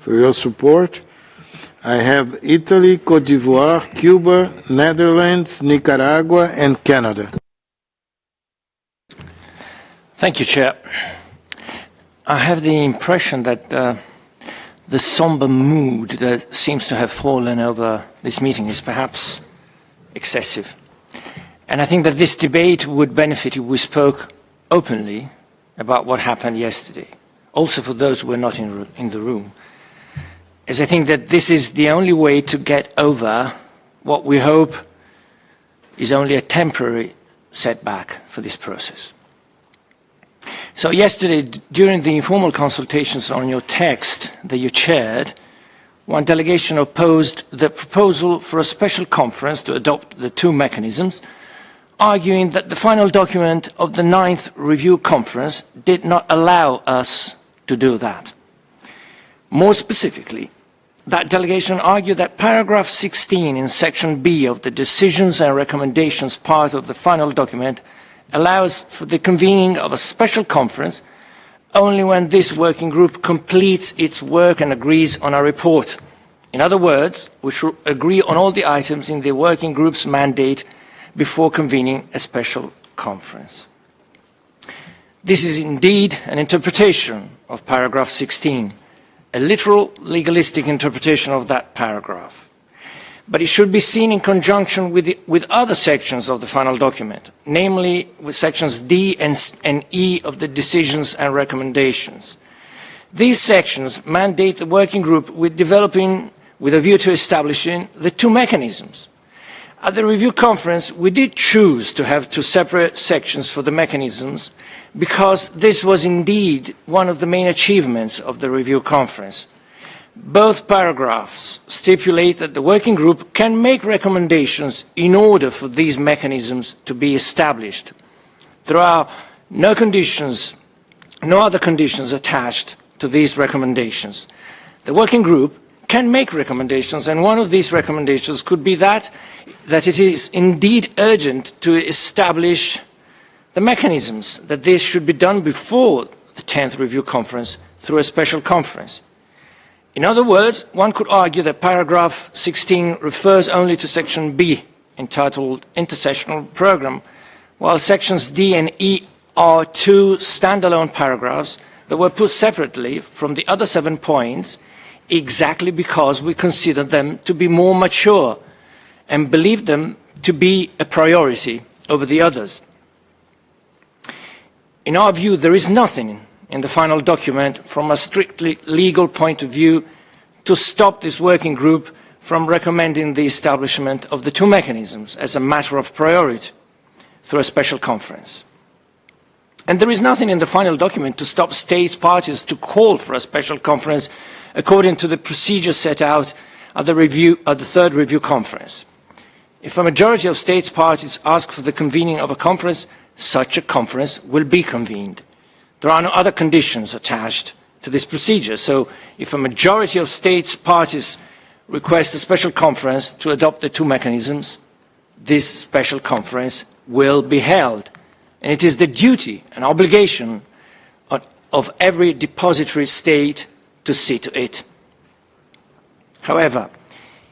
for your support. I have Italy, Cote d'Ivoire, Cuba, Netherlands, Nicaragua, and Canada. Thank you, Chair. I have the impression that the somber mood that seems to have fallen over this meeting is perhaps excessive. And I think that this debate would benefit if we spoke openly about what happened yesterday, also for those who were not in the room, as I think that this is the only way to get over what we hope is only a temporary setback for this process. So yesterday, during the informal consultations on your text that you chaired, one delegation opposed the proposal for a special conference to adopt the two mechanisms, arguing that the final document of the 9th review conference did not allow us to do that. More specifically, that delegation argued that paragraph 16 in section B of the decisions and recommendations part of the final document allows for the convening of a special conference only when this working group completes its work and agrees on a report. In other words, we should agree on all the items in the working group's mandate before convening a special conference. This is indeed an interpretation of paragraph 16, a literal legalistic interpretation of that paragraph. But it should be seen in conjunction with other sections of the final document, namely with sections D and E of the decisions and recommendations. These sections mandate the working group with developing with a view to establishing the two mechanisms. At the review conference, we did choose to have two separate sections for the mechanisms because this was indeed one of the main achievements of the review conference. Both paragraphs stipulate that the working group can make recommendations in order for these mechanisms to be established. There are no other conditions attached to these recommendations. The working group can make recommendations, and one of these recommendations could be that it is indeed urgent to establish the mechanisms, that this should be done before the 10th review conference through a special conference. In other words, one could argue that paragraph 16 refers only to section B, entitled Intersessional Programme, while sections D and E are two standalone paragraphs that were put separately from the other 7 points exactly because we consider them to be more mature and believe them to be a priority over the others. In our view, there is nothing in the final document from a strictly legal point of view to stop this working group from recommending the establishment of the two mechanisms as a matter of priority through a special conference. And there is nothing in the final document to stop states parties to call for a special conference according to the procedure set out at the third review conference. If a majority of states parties ask for the convening of a conference, such a conference will be convened. There are no other conditions attached to this procedure, so if a majority of states parties request a special conference to adopt the two mechanisms, this special conference will be held. And it is the duty and obligation of every depository state to see to it. However,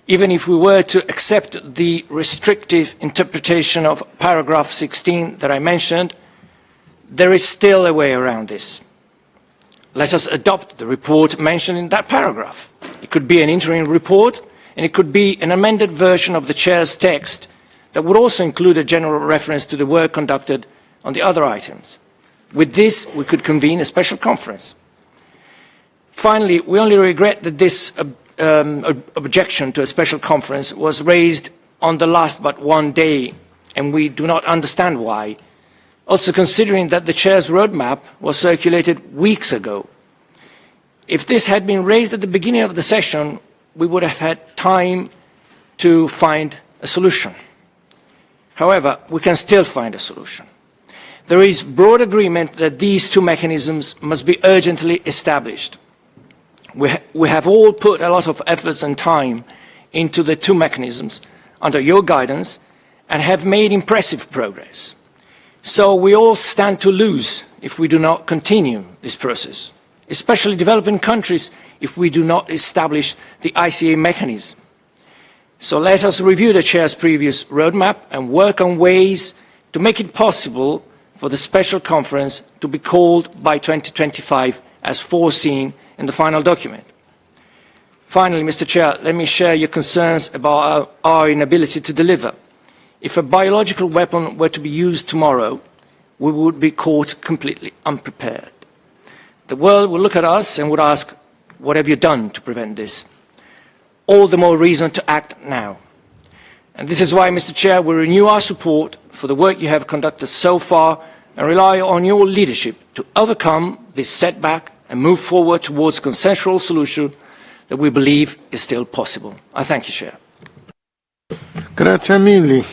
even if we were to accept the restrictive interpretation of paragraph 16 that I mentioned, there is still a way around this. Let us adopt the report mentioned in that paragraph. It could be an interim report, and it could be an amended version of the Chair's text that would also include a general reference to the work conducted on the other items. With this, we could convene a special conference. Finally, we only regret that this objection to a special conference was raised on the last but one day, and we do not understand why. Also considering that the Chair's roadmap was circulated weeks ago. If this had been raised at the beginning of the session, we would have had time to find a solution. However, we can still find a solution. There is broad agreement that these two mechanisms must be urgently established. We have all put a lot of efforts and time into the two mechanisms under your guidance and have made impressive progress. So we all stand to lose if we do not continue this process. especially developing countries, if we do not establish the ICA mechanism. So let us review the Chair's previous roadmap and work on ways to make it possible for the special conference to be called by 2025 as foreseen in the final document. Finally, Mr. Chair, let me share your concerns about our inability to deliver. If a biological weapon were to be used tomorrow, we would be caught completely unprepared. The world would look at us and would ask, what have you done to prevent this? All the more reason to act now. And this is why, Mr. Chair, we renew our support for the work you have conducted so far and rely on your leadership to overcome this setback and move forward towards a consensual solution that we believe is still possible. I thank you, Chair. Grazie mille.